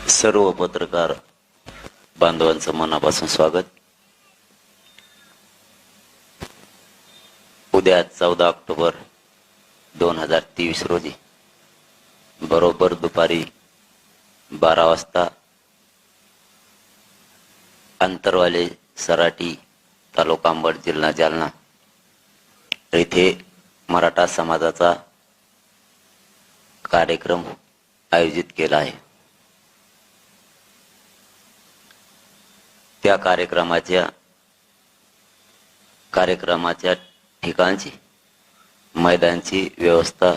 सर्व पत्रकार बांधवांचं मनापासून स्वागत. उद्या 14 ऑक्टोबर 2023 रोजी बरोबर दुपारी 12 वाजता अंतरवाले सराटी तालुका अंबड जिल्हा जालना येथे मराठा समाजाचा कार्यक्रम आयोजित केला आहे. त्या कार्यक्रमाच्या ठिकाणची मैदानाची व्यवस्था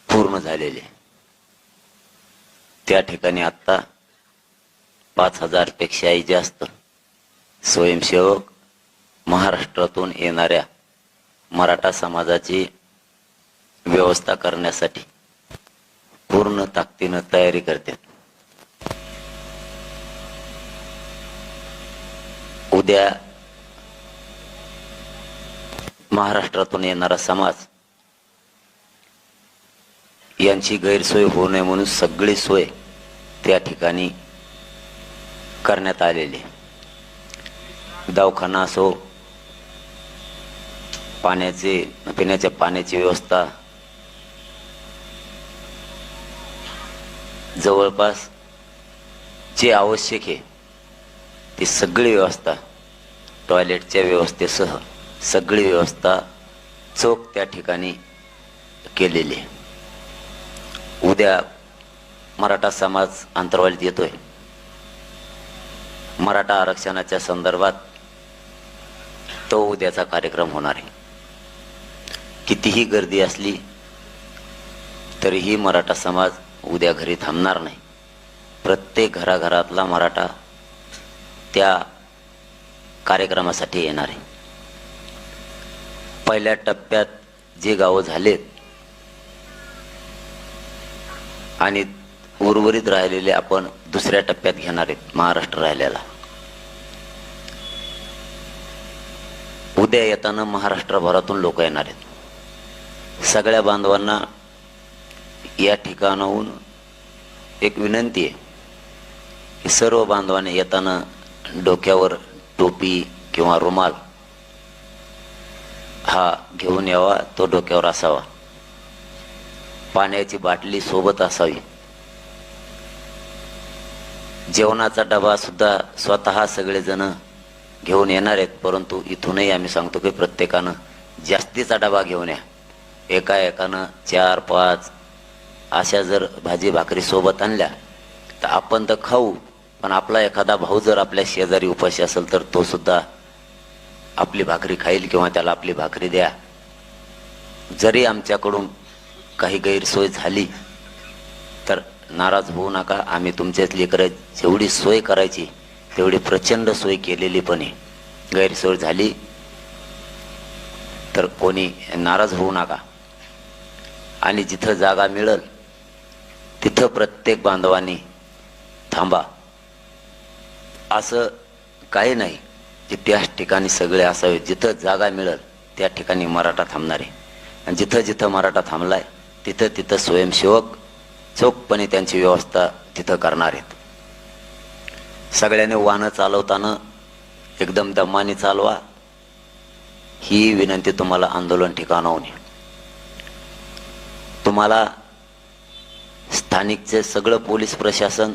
पूर्ण झालेली आहे. त्या ठिकाणी आता 5000 पेक्षाही जास्त स्वयंसेवक महाराष्ट्रातून येणाऱ्या मराठा समाजाची व्यवस्था करण्यासाठी पूर्ण ताकदीने तयारी करतात. उद्या महाराष्ट्रातून येणारा समाज यांची गैरसोय होऊ नये म्हणून सगळी सोय त्या ठिकाणी करण्यात आलेली. दवाखाना असो, पिण्याच्या पाण्याची व्यवस्था, जवळपास जे आवश्यक आहे ती सगळी व्यवस्था, टॉयलेटच्या व्यवस्थेसह सगळी व्यवस्था चोख त्या ठिकाणी केलेली आहे. उद्या मराठा समाज अंतरवालीत येतोय. मराठा आरक्षणाच्या संदर्भात तो उद्याचा कार्यक्रम होणार आहे. कितीही गर्दी असली तरीही मराठा समाज उद्या घरी थांबणार नाही. प्रत्येक घराघरातला मराठा त्या कार्यक्रमासाठी येणार आहे. पहिल्या टप्प्यात जे गावं झालेत आणि उर्वरित राहिलेले आपण दुसऱ्या टप्प्यात घेणार आहेत. महाराष्ट्र राहिलेला उद्या येताना महाराष्ट्रभरातून लोक येणार आहेत. सगळ्या बांधवांना या ठिकाणाहून एक विनंती आहे की सर्व बांधवांनी येताना डोक्यावर टोपी किंवा रुमाल हा घेऊन यावा. तो डोक्यावर असावा. पाण्याची बाटली सोबत असावी. जेवणाचा डबा सुद्धा स्वतः सगळेजण घेऊन येणार आहेत. परंतु इथूनही आम्ही सांगतो की प्रत्येकानं जास्तीचा डबा घेऊन या. एकानं 4-5 अशा जर भाजी भाकरी सोबत आणल्या तर आपण तर खाऊ, पण आपला एखादा भाऊ जर आपल्या शेजारी उपाशी असेल तर तो सुद्धा आपली भाकरी खाईल किंवा त्याला आपली भाकरी द्या. जरी आमच्याकडून काही गैरसोय झाली तर नाराज होऊ नका. आम्ही तुमच्याच लेकरं जेवढी सोय करायची तेवढी प्रचंड सोय केलेली पण आहे. गैरसोय झाली तर कोणी नाराज होऊ नका. आणि जिथं जागा मिळेल तिथं प्रत्येक बांधवांनी थांबा. असं काही नाही की त्याच ठिकाणी सगळे असावे. जिथं जागा मिळेल त्या ठिकाणी मराठा थांबणार आहे. आणि जिथं जिथं मराठा थांबलाय तिथं तिथं स्वयंसेवक चोखपणे त्यांची व्यवस्था तिथं करणार आहेत. सगळ्यांनी वाहनं चालवताना एकदम दमाने चालवा ही विनंती तुम्हाला आंदोलन ठिकाणाहून. तुम्हाला स्थानिकचे सगळं पोलीस प्रशासन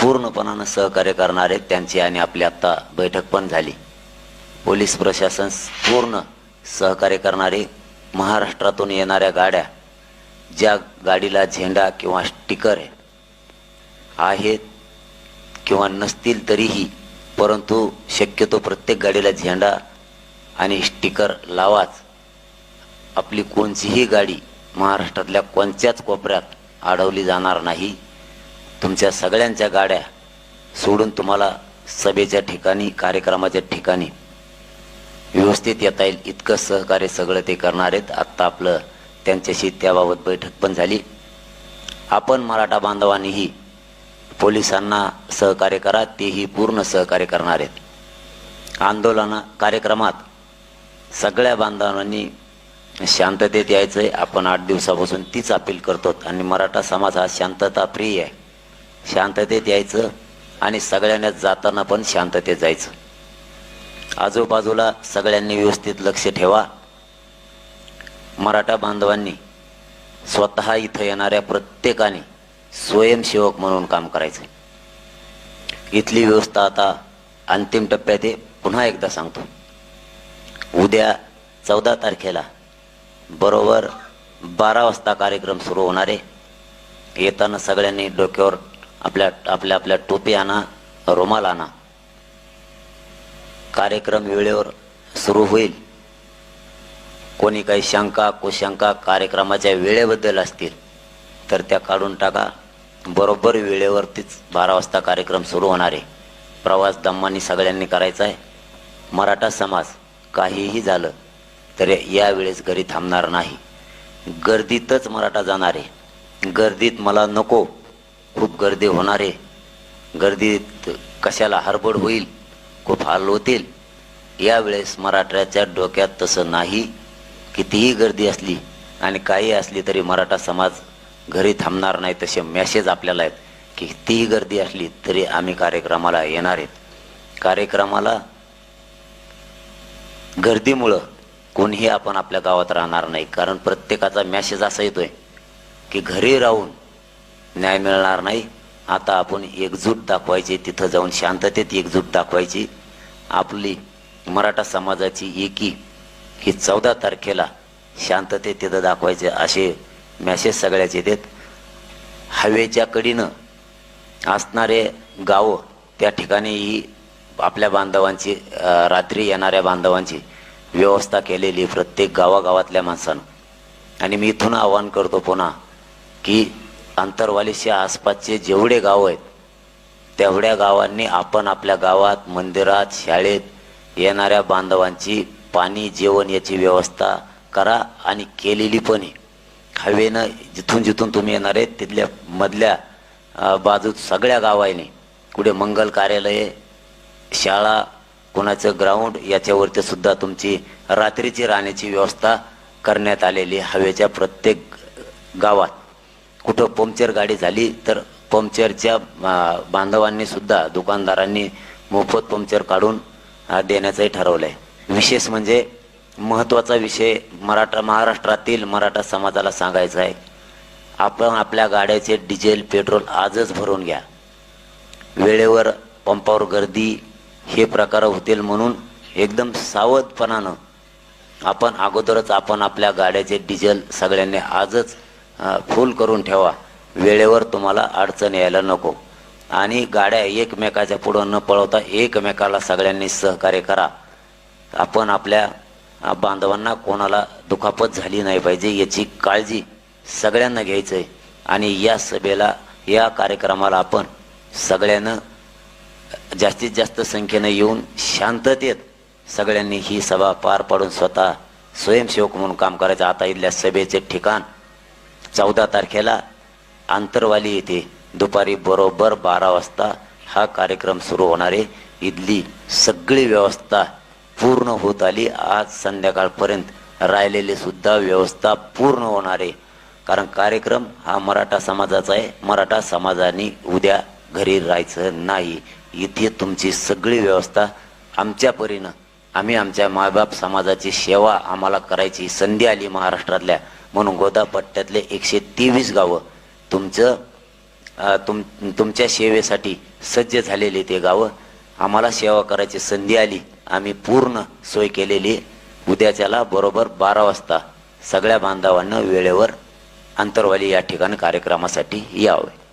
पूर्णपणानं सहकार्य करणार आहेत. त्यांची आणि आपली आता बैठक पण झाली. पोलीस प्रशासन पूर्ण सहकार्य करणारे. महाराष्ट्रातून येणाऱ्या गाड्या ज्या गाडीला झेंडा किंवा स्टिकर आहेत किंवा नसतील तरीही, परंतु शक्यतो प्रत्येक गाडीला झेंडा आणि स्टिकर लावाच. आपली कोणतीही गाडी महाराष्ट्रातल्या कोणत्याच कोपऱ्यात अडवली जाणार नाही. तुमच्या सगळ्यांच्या गाड्या सोडून तुम्हाला सभेच्या ठिकाणी, कार्यक्रमाच्या ठिकाणी व्यवस्थित येता येईल इतकं सहकार्य सगळं ते करणार आहेत. आत्ता आपलं त्यांच्याशी त्याबाबत बैठक पण झाली. आपण मराठा बांधवांनीही पोलिसांना सहकार्य करा. तेही पूर्ण सहकार्य करणार आहेत. आंदोलन कार्यक्रमात सगळ्या बांधवांनी शांततेत यायचंय. आपण 8 दिवसापासून तीच अपील करतो आणि मराठा समाज हा शांतता प्रिय आहे. शांततेत यायचं आणि सगळ्यांना जाताना पण शांततेत जायचं. आजूबाजूला सगळ्यांनी व्यवस्थित लक्ष ठेवा. मराठा बांधवांनी स्वतः इथं येणाऱ्या प्रत्येकाने स्वयंसेवक म्हणून काम करायचं. इथली व्यवस्था आता अंतिम टप्प्यात आहे. पुन्हा एकदा सांगतो, उद्या 14 तारखेला बरोबर 12 वाजता कार्यक्रम सुरू होणार आहे. येताना सगळ्यांनी डोक्यावर आपल्या टोपी आणा, रुमाल आणा. कार्यक्रम वेळेवर सुरू होईल. कोणी काही शंका कुशंका कार्यक्रमाच्या वेळेबद्दल असतील तर त्या काढून टाका. बरोबर वेळेवरतीच 12 वाजता कार्यक्रम सुरू होणार आहे. प्रवास दमानी सगळ्यांनी करायचा आहे. मराठा समाज काहीही झालं तर यावेळेस घरी थांबणार नाही. गर्दीतच मराठा जाणार आहे. गर्दीत मला नको, खूप गर्दी होणार आहे. गर्दीत कशाला हडबड होईल, खूप हाल होतील. यावेळेस मराठ्याच्या डोक्यात तसं नाही. कितीही गर्दी असली आणि काही असली तरी मराठा समाज घरी थांबणार नाही. तसे मेसेज आपल्याला आहेत की कितीही गर्दी असली तरी आम्ही कार्यक्रमाला येणार आहेत. कार्यक्रमाला गर्दीमुळं कोणीही आपण आपल्या गावात राहणार नाही. कारण प्रत्येकाचा मेसेज असा येतोय की घरी राहून न्याय मिळणार नाही. आता आपण एकजूट दाखवायची, तिथं जाऊन शांततेत एकजूट दाखवायची. आपली मराठा समाजाची एकी ही 14 तारखेला शांततेत तिथं दाखवायचे असे मेसेज सगळ्याचे देत. हवेच्या कडीनं असणारे गावं त्या ठिकाणीही आपल्या बांधवांची रात्री येणाऱ्या बांधवांची व्यवस्था केलेली प्रत्येक गावागावातल्या माणसानं. आणि मी इथून आवाहन करतो पुन्हा की अंतरवालीच्या आसपासचे जेवढे गाव आहेत तेवढ्या गावांनी आपण आपल्या गावात, मंदिरात, शाळेत येणाऱ्या बांधवांची पाणी जेवण याची व्यवस्था करा. आणि केलेली पण आहे. हवेनं जिथून जिथून तुम्ही येणार आहेत तिथल्या मधल्या बाजूत सगळ्या गावांनी कुठे मंगल कार्यालय, शाळा, कोणाचं ग्राउंड याच्यावरती सुद्धा तुमची रात्रीची राहण्याची व्यवस्था करण्यात आलेली. हवेच्या प्रत्येक गावात कुठं पंक्चर गाडी झाली तर पंक्चरच्या बांधवांनी सुद्धा, दुकानदारांनी मोफत पंक्चर काढून देण्याचंही ठरवलंय. विशेष म्हणजे महत्त्वाचा विषय महाराष्ट्रातील मराठा समाजाला सांगायचा आहे, आपण आपल्या गाड्याचे डिझेल पेट्रोल आजच भरून घ्या. वेळेवर पंपावर गर्दी हे प्रकार होतील म्हणून एकदम सावधपणानं आपण अगोदरच आपल्या गाड्याचे डिझेल सगळ्यांनी आजच फुल करून ठेवा. वेळेवर तुम्हाला अडचण यायला नको. आणि गाड्या एकमेकाच्या पुढं न पळवता एकमेकाला सगळ्यांनी सहकार्य करा. आपण आपल्या बांधवांना कोणाला दुखापत झाली नाही पाहिजे याची काळजी सगळ्यांना घ्यायचं आहे. आणि या सभेला, या कार्यक्रमाला आपण सगळ्यांना जास्तीत जास्त संख्येने येऊन शांततेत सगळ्यांनी ही सभा पार पाडून स्वतः स्वयंसेवक म्हणून काम करायचं. आता इथल्या सभेचे ठिकाण 14 तारखेला आंतरवाली येथे दुपारी बरोबर 12 वाजता हा कार्यक्रम सुरू होणार आहे. इथली सगळी व्यवस्था पूर्ण होत आली. आज संध्याकाळपर्यंत राहिलेली सुद्धा व्यवस्था पूर्ण होणार आहे. कारण कार्यक्रम हा मराठा समाजाचा आहे. मराठा समाजाने उद्या घरी राहायचं नाही. इथे तुमची सगळी व्यवस्था आमच्या परीनं, आम्ही आमच्या मायबाप समाजाची सेवा आम्हाला करायची संधी आली महाराष्ट्रातल्या, म्हणून गोदा पट्ट्यातले 123 गावं तुमच्या सेवेसाठी सज्ज झालेली ते गावं. आम्हाला सेवा करायची संधी आली, आम्ही पूर्ण सोय केलेली. उद्याच्याला बरोबर 12 वाजता सगळ्या बांधवांना वेळेवर अंतरवाली या ठिकाणी कार्यक्रमासाठी यावे.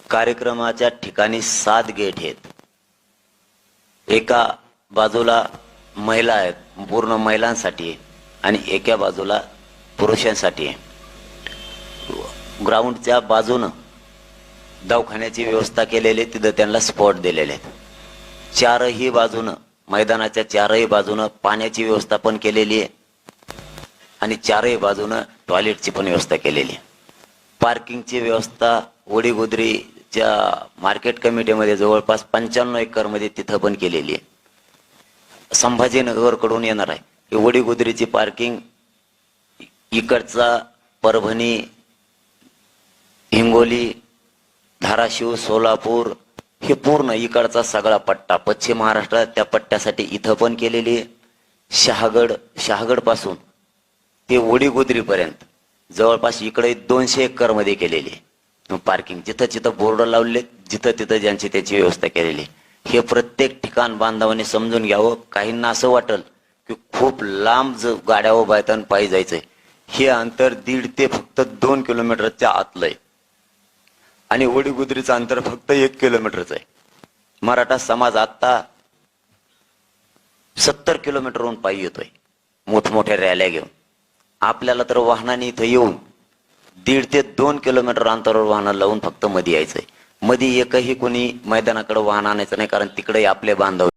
कार्यक्रमाच्या ठिकाणी 7 गेट आहेत. एका बाजूला महिला आहेत, पूर्ण महिलांसाठी आहे, आणि एका बाजूला पुरुषांसाठी आहे. ग्राउंडच्या बाजूनं दवाखान्याची व्यवस्था केलेली, तिथं त्यांना स्पॉट दिलेले आहेत. 4ही बाजूनं, मैदानाच्या 4ही बाजूनं पाण्याची व्यवस्था पण केलेली आहे आणि 4ही बाजूनं टॉयलेटची पण व्यवस्था केलेली आहे. पार्किंगची व्यवस्था वडीगोद्रीच्या मार्केट कमिटीमध्ये जवळपास 95 एकर मध्ये तिथं पण केलेली आहे. संभाजीनगर कडून येणार आहे ही वडीगोद्रीची पार्किंग. इकडचा परभणी, हिंगोली, धाराशिव, सोलापूर हे पूर्ण इकडचा सगळा पट्टा पश्चिम महाराष्ट्रात त्या पट्ट्यासाठी इथं पण केलेली आहे. शहागड पासून ते वडीगोद्री पर्यंत जवळपास इकडे 200 एकर मध्ये केलेली आहे पार्किंग. जिथं जिथं बोर्ड लावले, जिथं तिथं ज्यांची त्याची व्यवस्था केलेली. हे प्रत्येक ठिकाण बांधवांनी समजून घ्यावं. काहींना असं वाटल की खूप लांब गाड्या उभा आहेत आणि पायी जायचंय. हे अंतर 1.5 ते फक्त 2 किलोमीटरच्या आतलं आहे आणि वडीगोद्रीचं अंतर फक्त 1 किलोमीटरचं आहे. मराठा समाज आता 70 किलोमीटरहून पायी येतोय मोठमोठ्या रॅल्या घेऊन. आपल्याला तर वाहनाने इथं येऊन 1.5 ते 2 किलोमीटर अंतरावर वाहन लावून फक्त मध्ये यायचंय. मध्ये एकही कोणी मैदानाकडे वाहन आणायचं नाही, कारण तिकडे आपले बांधव